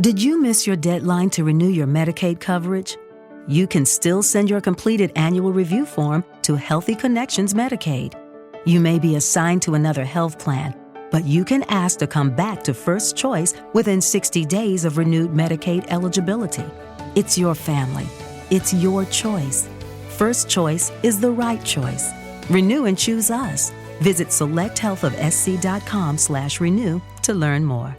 Did you miss your deadline to renew your Medicaid coverage? You can still send your completed annual review form to Healthy Connections Medicaid. You may be assigned to another health plan, but you can ask to come back to First Choice within 60 days of renewed Medicaid eligibility. It's your family. It's your choice. First Choice is the right choice. Renew and choose us. Visit selecthealthofsc.com/renew to learn more.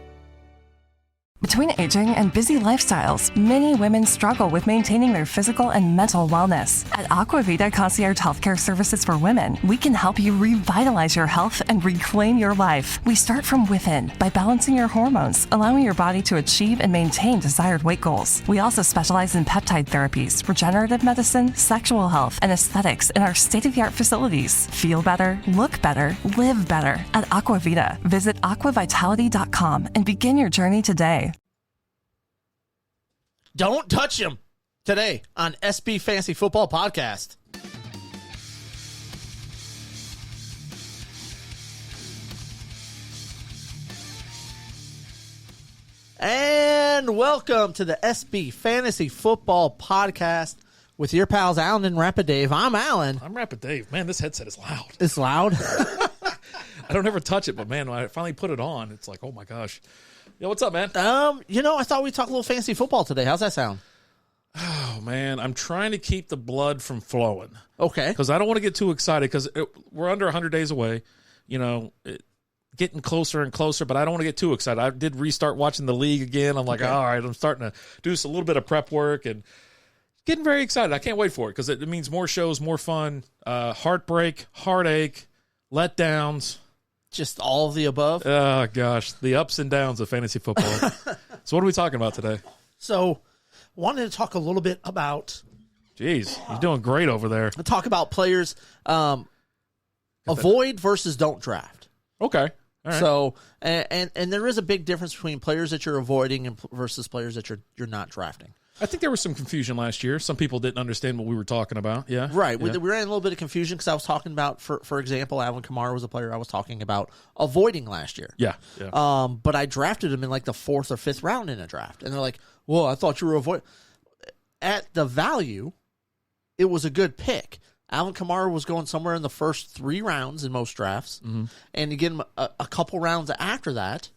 Between aging and busy lifestyles, many women struggle with maintaining their physical and mental wellness. At Aquavita Concierge Healthcare Services for Women, we can help you revitalize your health and reclaim your life. We start from within by balancing your hormones, allowing your body to achieve and maintain desired weight goals. We also specialize in peptide therapies, regenerative medicine, sexual health, and aesthetics in our state-of-the-art facilities. Feel better, look better, live better at Aquavita. Visit aquavitality.com and begin your journey today. Don't touch him today on SB Fantasy Football Podcast. And welcome to the SB Fantasy Football Podcast with your pals Alan and Rapid Dave. I'm Alan. I'm Rapid Dave. Man, this headset is loud. It's loud. I don't ever touch it, but man, when I finally put it on, it's like, oh my gosh. Yo, what's up, man? I thought we'd talk a little fantasy football today. How's that sound? Oh, man, I'm trying to keep the blood from flowing. Okay. Because I don't want to get too excited because we're under 100 days away, getting closer and closer, but I don't want to get too excited. I did restart watching the league again. I'm like, all right, I'm starting to do a little bit of prep work and getting very excited. I can't wait for it because it means more shows, more fun, heartbreak, heartache, letdowns. Just all of the above? Oh, gosh. The ups and downs of fantasy football. So what are we talking about today? So, wanted to talk a little bit about... Jeez, you're doing great over there. Talk about players avoid versus don't draft. Okay. All right. So, and there is a big difference between players that you're avoiding and versus players that you're not drafting. I think there was some confusion last year. Some people didn't understand what we were talking about. Yeah. Right. Yeah. We were in a little bit of confusion because I was talking about, for example, Alvin Kamara was a player I was talking about avoiding last year. Yeah. But I drafted him in like the 4th or 5th round in a draft. And they're like, well, I thought you were avoiding. At the value, it was a good pick. Alvin Kamara was going somewhere in the first 3 rounds in most drafts. Mm-hmm. And again, a couple rounds after that,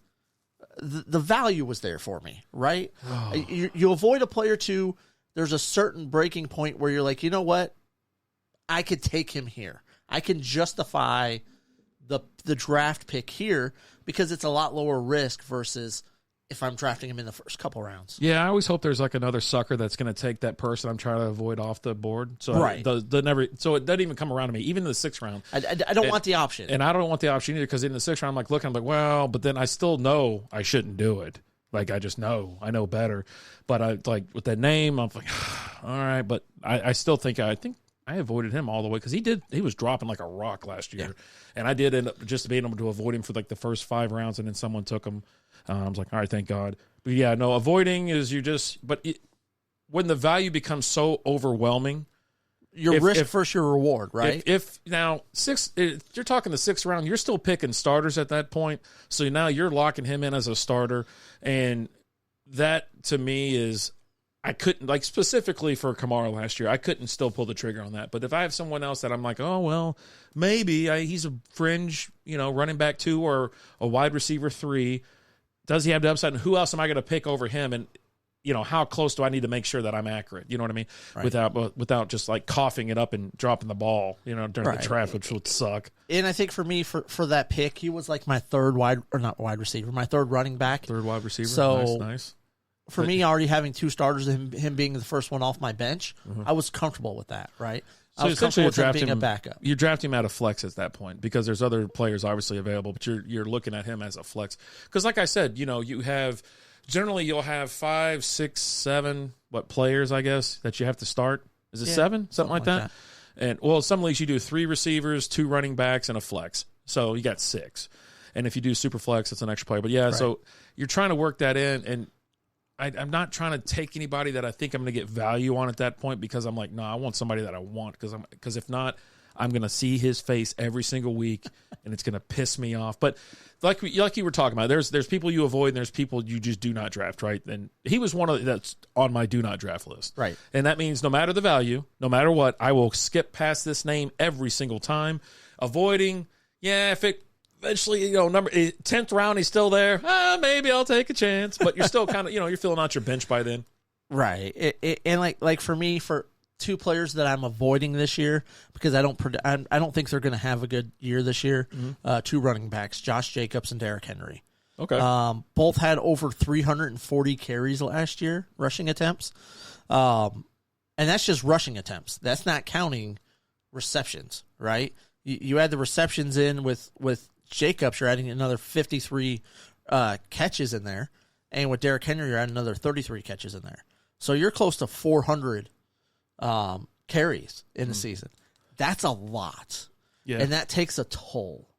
the value was there for me, right? Oh. You avoid a player too. There's a certain breaking point where you're like, you know what? I could take him here. I can justify the draft pick here because it's a lot lower risk versus if I'm drafting him in the first couple rounds. Yeah, I always hope there's like another sucker that's going to take that person I'm trying to avoid off the board. So right. So it doesn't even come around to me, even in the 6th round. I don't want the option. And I don't want the option either because in the 6th round, I'm like looking, I'm like, well, but then I still know I shouldn't do it. Like, I just know. I know better. But I like with that name, I'm like, all right. But I still think I avoided him all the way because he was dropping like a rock last year. Yeah. And I did end up just being able to avoid him for like the first 5 rounds, and then someone took him. I was like, all right, thank God. But yeah, no, avoiding is when the value becomes so overwhelming. Your risk versus your reward, right? If you're talking the 6th round, you're still picking starters at that point. So now you're locking him in as a starter. And that to me is, I couldn't, like specifically for Kamara last year, I couldn't still pull the trigger on that. But if I have someone else that I'm like, oh, well, maybe he's a fringe, running back 2 or a wide receiver 3. Does he have the upside? And who else am I going to pick over him? And, how close do I need to make sure that I'm accurate? You know what I mean? Right. Without just like coughing it up and dropping the ball, during the draft, which would suck. And I think for me, for that pick, he was like my third my third running back. Third wide receiver. So nice. For me, already having 2 starters and him being the first one off my bench, I was comfortable with that, right? So essentially, you're being a backup. You draft him out of flex at that point because there's other players obviously available, but you're looking at him as a flex. Because like I said, you have generally you'll have 5, 6, 7 players, I guess, that you have to start. Is it 7? Something like that? And some leagues you do 3 receivers, 2 running backs, and a flex. So you got 6. And if you do super flex, it's an extra player. But so you're trying to work that in, and I'm not trying to take anybody that I think I'm going to get value on at that point because I'm like, no, I want somebody that I want because if not, I'm going to see his face every single week, and it's going to piss me off. But like you were talking about, there's people you avoid, and there's people you just do not draft, right? And he was one of that's on my do not draft list, Right. And that means no matter the value, no matter what, I will skip past this name every single time, avoiding. Yeah, if it eventually, number 10th round, he's still there. Maybe I'll take a chance, but you're still kind of, you're filling out your bench by then. Right. And like for me, for two players that I'm avoiding this year because I don't think they're going to have a good year this year. Two running backs, Josh Jacobs and Derrick Henry. Okay. Both had over 340 carries last year, rushing attempts. And that's just rushing attempts. That's not counting receptions, right? You add the receptions in with Jacobs, you're adding another 53 catches in there. And with Derrick Henry, you're adding another 33 catches in there. So you're close to 400 carries in the season. That's a lot. Yeah. And that takes a toll.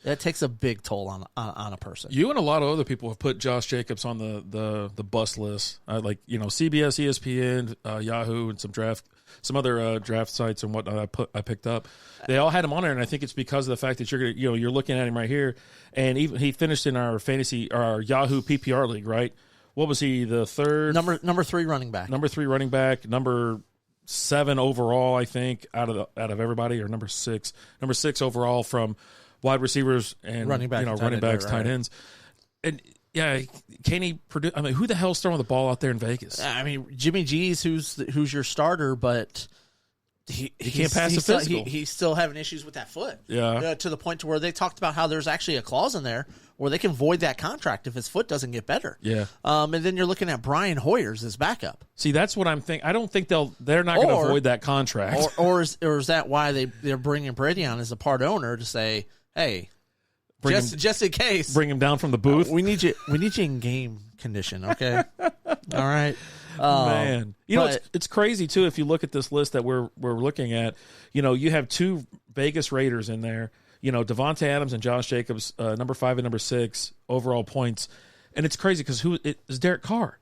That takes a big toll on a person. You and a lot of other people have put Josh Jacobs on the bust list, like CBS, ESPN, Yahoo, and some other draft sites and whatnot. I picked up. They all had him on there, and I think it's because of the fact that you're looking at him right here, and even he finished in our Yahoo PPR league, right? What was he? The third number 3 running back. Number 3 running back. Number 7 overall, I think, out of everybody, or number 6 overall from wide receivers and running backs, tight ends. And yeah, can he produce? I mean, who the hell's throwing the ball out there in Vegas? I mean, Jimmy G's who's your starter, but he can't pass the physical. He's still having issues with that foot. Yeah, to the point to where they talked about how there's actually a clause in there where they can void that contract if his foot doesn't get better. Yeah. And then you're looking at Brian Hoyers as backup. See, that's what I'm thinking. I don't think they're not going to avoid that contract. Or is that why they're bringing Brady on as a part owner to say, hey, just in case, bring him down from the booth. We need you in game condition, okay? All right, man. It's crazy too. If you look at this list that we're looking at, you have 2 Vegas Raiders in there. Devontae Adams and Josh Jacobs, number 5 and number 6 overall points, and it's crazy because it was Derek Carr.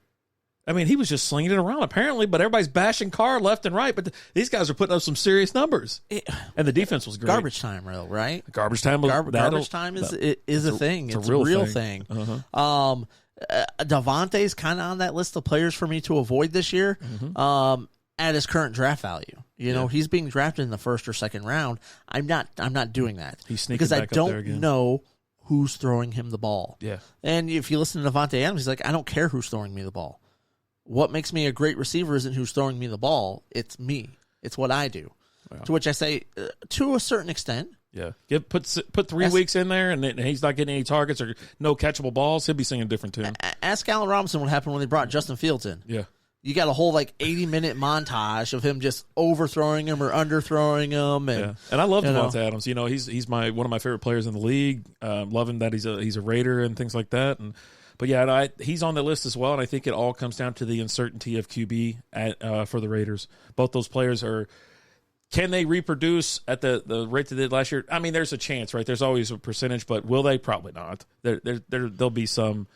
I mean, he was just slinging it around apparently, but everybody's bashing Carr left and right. But these guys are putting up some serious numbers, and the defense was great. Garbage time, real right? Garbage time. Garbage time is a thing. It's a real thing. Uh-huh. Devontae's kind of on that list of players for me to avoid this year. At his current draft value, he's being drafted in the first or second round. I'm not doing that. He's sneaking because back I up there don't again. know who's throwing him the ball. Yeah, and if you listen to Devontae Adams, he's like, I don't care who's throwing me the ball. What makes me a great receiver isn't who's throwing me the ball. It's me. It's what I do. Wow. To which I say, to a certain extent. Yeah. Put 3 weeks in there, and he's not getting any targets or no catchable balls. He'll be singing a different tune. Ask Allen Robinson what happened when they brought Justin Fields in. Yeah. You got a whole 80-minute montage of him just overthrowing him or underthrowing him, and I love Devontae Adams. He's one of my favorite players in the league. Loving that he's a Raider and things like that. But yeah, he's on the list as well, and I think it all comes down to the uncertainty of QB for the Raiders. Both those players can they reproduce at the rate they did last year? I mean, there's a chance, right? There's always a percentage, but will they? Probably not. There'll be some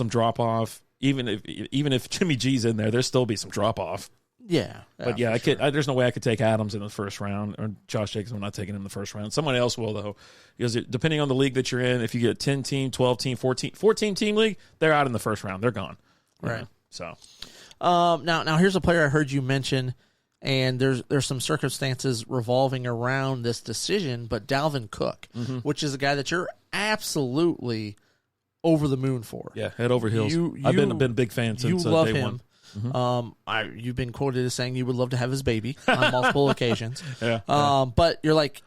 drop off. Even if Jimmy G's in there, there'll still be some drop off. Yeah, but yeah, there's no way I could take Adams in the first round, or Josh Jacobs. I'm not taking him in the first round. Someone else will, though, because depending on the league that you're in, if you get 10-team, 12-team, 14-team league, they're out in the first round. They're gone. Right. So, now here's a player I heard you mention, and there's some circumstances revolving around this decision, but Dalvin Cook, which is a guy that you're absolutely over the moon for. Yeah, head over heels. I've been a big fan since you love day him. one. You've been quoted as saying you would love to have his baby on multiple occasions. Yeah. But you're like,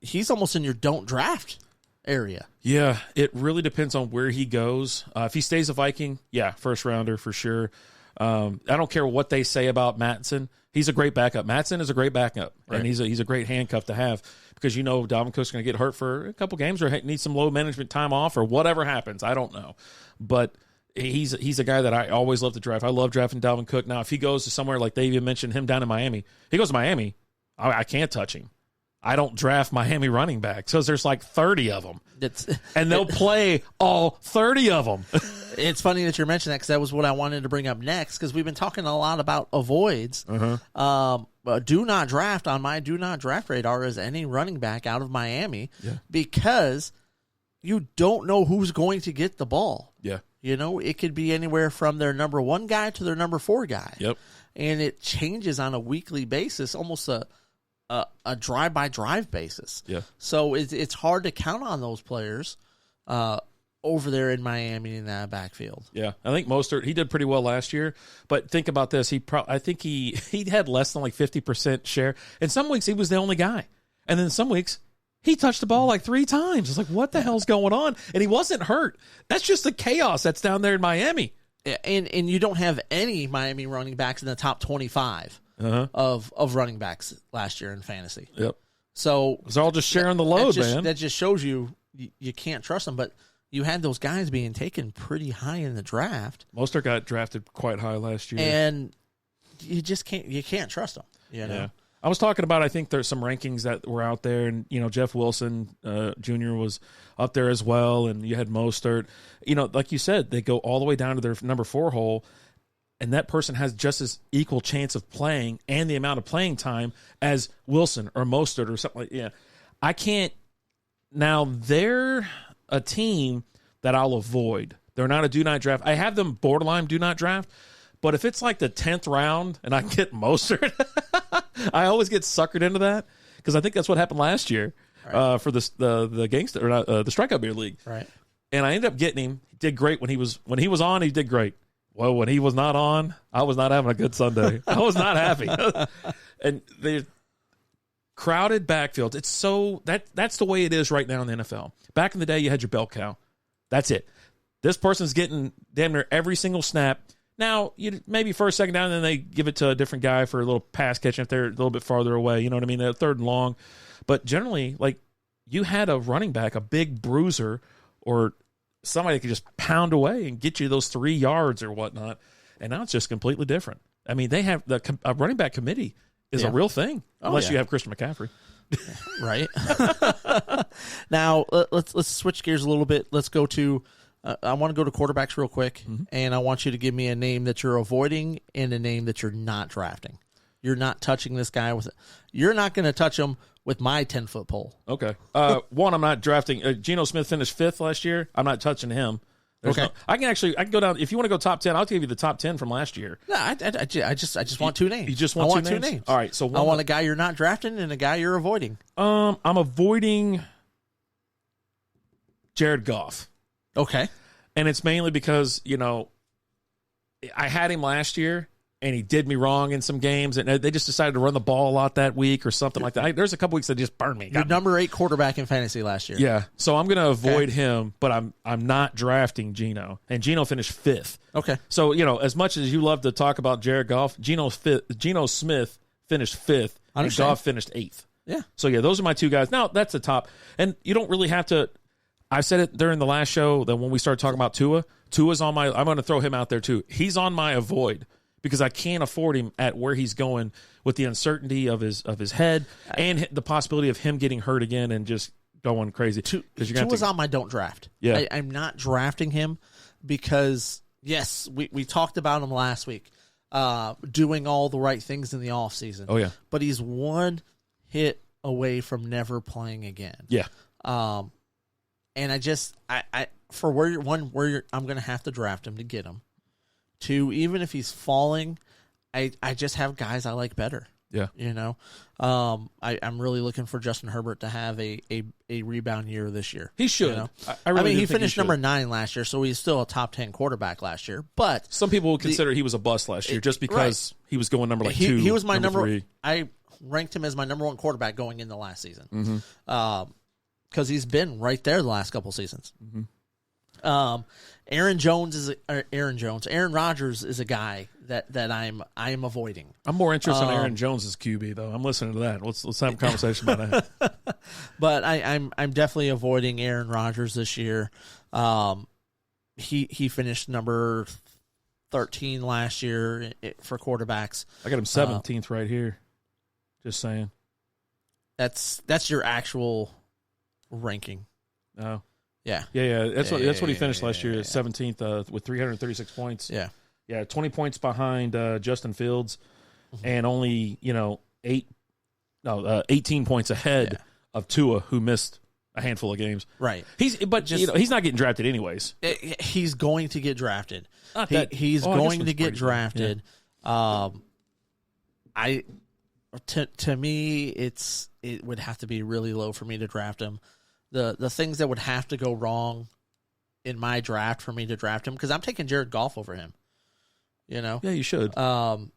he's almost in your don't draft area. Yeah, it really depends on where he goes. If he stays a Viking, yeah, first rounder for sure. I don't care what they say about Mattison. He's a great backup. Mattison is a great backup, right. And he's a great handcuff to have because Dalvin Cook's going to get hurt for a couple games or need some low management time off or whatever happens. I don't know, but he's a guy that I always love to draft. I love drafting Dalvin Cook. Now, if he goes to somewhere like they even mentioned him down in Miami, he goes to Miami, I can't touch him. I don't draft Miami running backs because there's like 30 of them. And they'll play all 30 of them. It's funny that you're mentioning that because that was what I wanted to bring up next because we've been talking a lot about avoids. Do not draft on my do not draft radar is any running back out of Miami because you don't know who's going to get the ball. Yeah. You know, it could be anywhere from their number 1 guy to their number 4 guy. Yep. And it changes on a weekly basis, almost a drive-by-drive basis. Yeah. So it's hard to count on those players over there in Miami in that backfield. Yeah, I think Mostert, he did pretty well last year. But think about this: I think he had less than like 50% share. In some weeks, he was the only guy, and then some weeks he touched the ball like 3 times. It's like, what the hell's going on? And he wasn't hurt. That's just the chaos that's down there in Miami. And you don't have any Miami running backs in the top 25 of running backs last year in fantasy. Yep. So they're all just sharing the load, man. That just shows you can't trust them. But you had those guys being taken pretty high in the draft. Mostert got drafted quite high last year, and you just can't trust them. You know. Yeah. I was talking about, I think there's some rankings that were out there, and, you know, Jeff Wilson Jr. was up there as well, and you had Mostert. You know, like you said, they go all the way down to their number 4 hole, and that person has just as equal chance of playing and the amount of playing time as Wilson or Mostert or something like that. Yeah. I can't – now, they're a team that I'll avoid. They're not a do-not draft. I have them borderline do-not draft, but if it's like the 10th round and I get Mostert – I always get suckered into that because I think that's what happened last year for the gangster or the Strikeout Beer League. Right. And I ended up getting him. He did great when he was on. He did great. Well, when he was not on, I was not having a good Sunday. I was not happy. And the crowded backfields. It's so that's the way it is right now in the NFL. Back in the day, you had your bell cow. That's it. This person's getting damn near every single snap. Now, you maybe first, second down, and then they give it to a different guy for a little pass catching if they're a little bit farther away. You know what I mean? They're 3rd and long. But generally, like, you had a running back, a big bruiser, or somebody that could just pound away and get you those 3 yards or whatnot. And now it's just completely different. I mean, they have a running back committee is a real thing, unless you have Christian McCaffrey. Right. Now, let's switch gears a little bit. Let's go to I want to go to quarterbacks real quick, and I want you to give me a name that you're avoiding and a name that you're not drafting. You're not touching this guy with it. You're not going to touch him with my 10-foot pole. Okay. One, I'm not drafting. Geno Smith finished 5th last year. I'm not touching him. Okay. I can go down. If you want to go top 10, I'll give you the top 10 from last year. No, I just want 2 names. You just want two names? All right. So I want a guy you're not drafting and a guy you're avoiding. I'm avoiding Jared Goff. Okay. And it's mainly because, you know, I had him last year, and he did me wrong in some games, and they just decided to run the ball a lot that week or something like that. There's a couple weeks that just burned me. Your number 8 quarterback in fantasy last year. Yeah, so I'm going to avoid him, but I'm not drafting Geno, and Geno finished 5th. Okay. So, you know, as much as you love to talk about Jared Goff, Geno Smith finished 5th, and Goff finished 8th. Yeah. So, yeah, those are my 2 guys. Now, that's the top. And you don't really have to – I said it during the last show that when we started talking about Tua's on my – I'm going to throw him out there too. He's on my avoid because I can't afford him at where he's going with the uncertainty of his head and the possibility of him getting hurt again and just going crazy. Tua's on my don't draft. Yeah. I'm not drafting him because, yes, we talked about him last week, doing all the right things in the offseason. Oh, yeah. But he's 1 hit away from never playing again. Yeah. And I just, for where I'm going to have to draft him to get him. 2, even if he's falling, I just have guys I like better. Yeah. You know, I'm really looking for Justin Herbert to have a rebound year this year. He should. You know? I mean, he finished number 9 last year, so he's still a top 10 quarterback last year. But some people would consider he was a bust last year just because he was going number 2. He was my number 3. I ranked him as my number 1 quarterback going into last season. Mm-hmm. Because he's been right there the last couple seasons. Mm-hmm. Aaron Rodgers is a guy that I am avoiding. I'm more interested in Aaron Jones as QB though. I'm listening to that. Let's have a conversation about that. But I'm definitely avoiding Aaron Rodgers this year. He finished number 13 last year for quarterbacks. I got him 17th right here. Just saying. That's your actual ranking. Oh. Yeah. Yeah. That's what he finished last year, 17th with 336 points. Yeah. Yeah, 20 points behind Justin Fields, and only 18 points ahead of Tua, who missed a handful of games. Right. He's not getting drafted anyways. He's going to get drafted. He's I guess going when to it's get pretty drafted. To me, it would have to be really low for me to draft him. The things that would have to go wrong in my draft for me to draft him, because I'm taking Jared Goff over him. Yeah, you should. I'd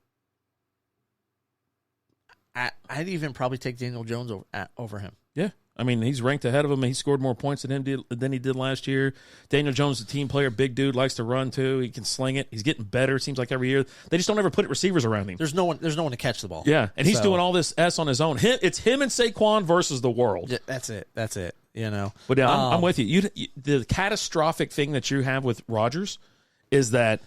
even probably take Daniel Jones over him. Yeah. I mean, he's ranked ahead of him. He scored more points than he did last year. Daniel Jones is a team player, big dude, likes to run too. He can sling it. He's getting better, it seems like, every year. They just don't ever put receivers around him. There's no one to catch the ball. Yeah, and he's doing all this S on his own. It's him and Saquon versus the world. Yeah, that's it. But yeah, I'm with you. The catastrophic thing that you have with Rodgers is that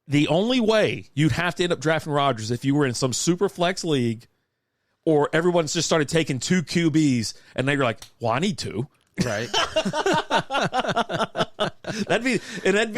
the only way you'd have to end up drafting Rodgers if you were in some super flex league, or everyone's just started taking 2 QBs, and then you're like, well, I need 2. Right. that'd be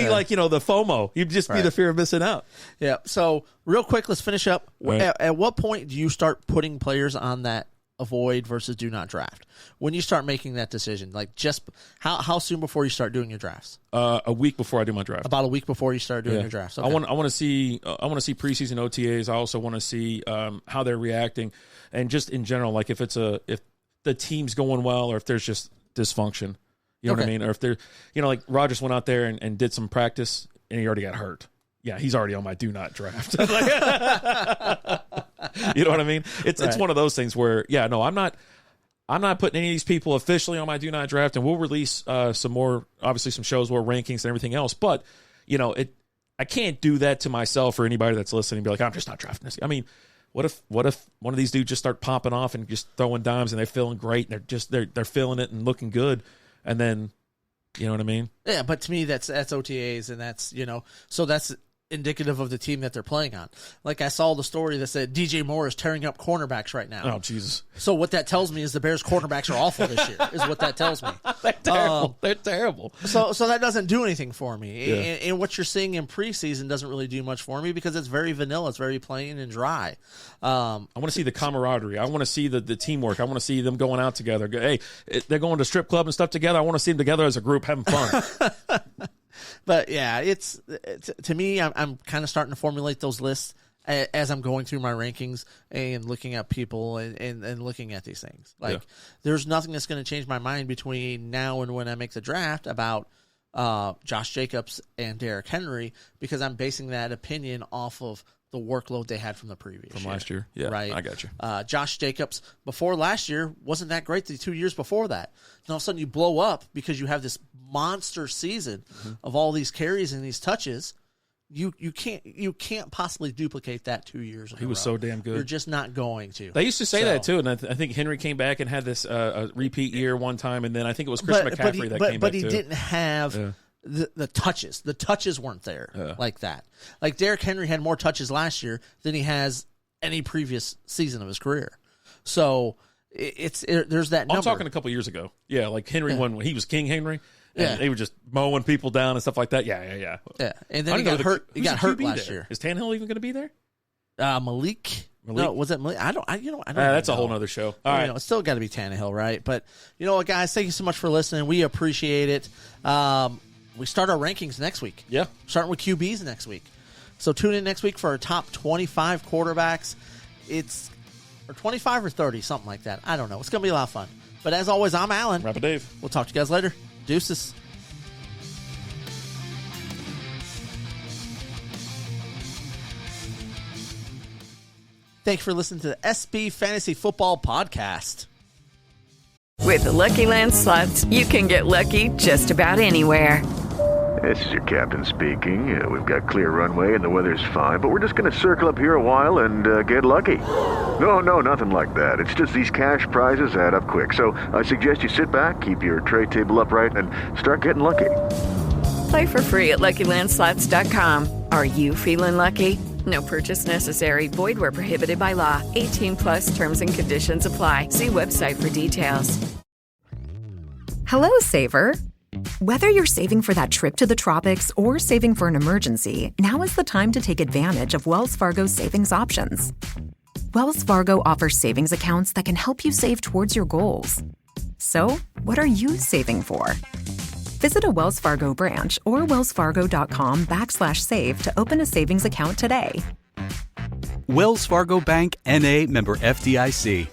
like, the FOMO. You'd just be the fear of missing out. Yeah. So real quick, let's finish up. Right. At what point do you start putting players on that avoid versus do not draft? When you start making that decision, like just how soon before you start doing your drafts? A week before I do my draft. About a week before you start doing your drafts. Okay. I want to see preseason OTAs. I also want to see how they're reacting, and just in general, like if the team's going well or if there's just dysfunction. You know what I mean? Or if they're, like Rodgers went out there and did some practice and he already got hurt. Yeah, he's already on my do not draft. You know what I mean? It's one of those things where, I'm not putting any of these people officially on my do not draft, and we'll release some more, obviously some shows, more rankings and everything else. But, I can't do that to myself or anybody that's listening and be like, I'm just not drafting this. I mean, what if one of these dudes just start popping off and just throwing dimes and they're feeling great and they're feeling it and looking good, and then, you know what I mean? Yeah, but to me that's OTAs, and that's so that's indicative of the team that they're playing on. Like I saw the story that said DJ Moore is tearing up cornerbacks right now. Oh, Jesus. So what that tells me is the Bears cornerbacks are awful this year, is what that tells me. They're terrible. They're terrible. So that doesn't do anything for me. Yeah. And what you're seeing in preseason doesn't really do much for me because it's very vanilla. It's very plain and dry. I want to see the camaraderie. I want to see the teamwork. I want to see them going out together. Hey, they're going to strip club and stuff together. I want to see them together as a group having fun. But yeah, it's to me, I'm kind of starting to formulate those lists as I'm going through my rankings and looking at people and looking at these things. Like, there's nothing that's going to change my mind between now and when I make the draft about Josh Jacobs and Derrick Henry, because I'm basing that opinion off of the workload they had from the previous year. Last year. Yeah, right. I got you. Josh Jacobs before last year wasn't that great the 2 years before that. And all of a sudden you blow up because you have this monster season of all these carries and these touches. You can't possibly duplicate that 2 years in a row. He was so damn good. You're just not going to. They used to say that too, and I think Henry came back and had this a repeat year one time, and then I think it was Chris McCaffrey that came back But he too. didn't have the touches. The touches weren't there like that. Like Derrick Henry had more touches last year than he has any previous season of his career. So there's that number. I'm talking a couple years ago. Yeah, like Henry when he was King Henry. And they were just mowing people down and stuff like that. Yeah. Yeah, and then he got hurt. He got hurt last year. Is Tannehill even going to be there? Malik? No, was that Malik? I don't. That's a whole other show. All right, it's still got to be Tannehill, right? But you know what, guys? Thank you so much for listening. We appreciate it. We start our rankings next week. Yeah, starting with QBs next week. So tune in next week for our top 25 quarterbacks. It's or 25 or 30, something like that. I don't know. It's going to be a lot of fun. But as always, I'm Alan. Rapid Dave. We'll talk to you guys later. Deuces. Thanks for listening to the SB Fantasy Football Podcast. With the Lucky Land Slots, you can get lucky just about anywhere. This is your captain speaking. We've got clear runway and the weather's fine, but we're just going to circle up here a while and get lucky. No, nothing like that. It's just these cash prizes add up quick. So I suggest you sit back, keep your tray table upright, and start getting lucky. Play for free at LuckyLandSlots.com. Are you feeling lucky? No purchase necessary. Void where prohibited by law. 18 plus terms and conditions apply. See website for details. Hello, Saver. Whether you're saving for that trip to the tropics or saving for an emergency, now is the time to take advantage of Wells Fargo's savings options. Wells Fargo offers savings accounts that can help you save towards your goals. So, what are you saving for? Visit a Wells Fargo branch or wellsfargo.com/save to open a savings account today. Wells Fargo Bank, N.A., member FDIC.